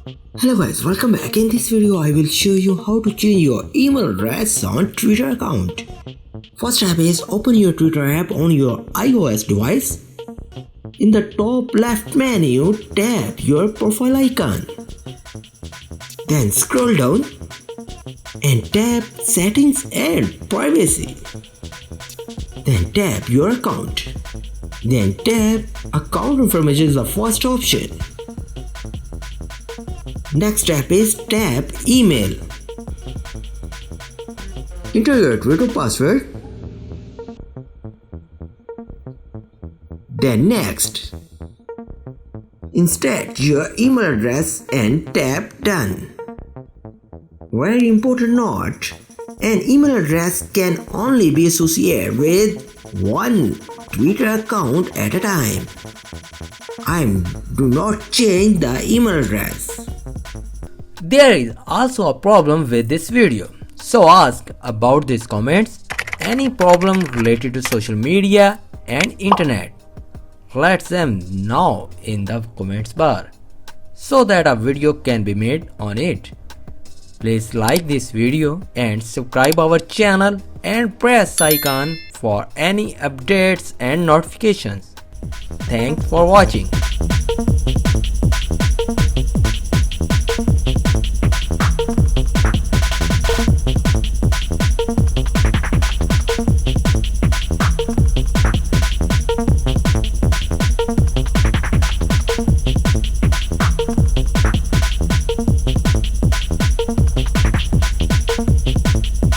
Hello guys, welcome back. In this video I will show you how to change your email address on Twitter account. First step is open your Twitter app on your iOS device. In the top left menu, tap your profile icon. Then scroll down and tap settings and privacy. Then tap your account. Then tap account information is the first option. Next step is tap email. Enter your Twitter password. Then next, insert your email address and tap done. Very important note, an email address can only be associated with one Twitter account at a time. Do not change the email address. There is also a problem with this video, so ask about these comments. Any problem related to social media and internet, let them know in the comments bar so that a video can be made on it. Please like this video and subscribe our channel and press icon for any updates and notifications. Thanks for watching.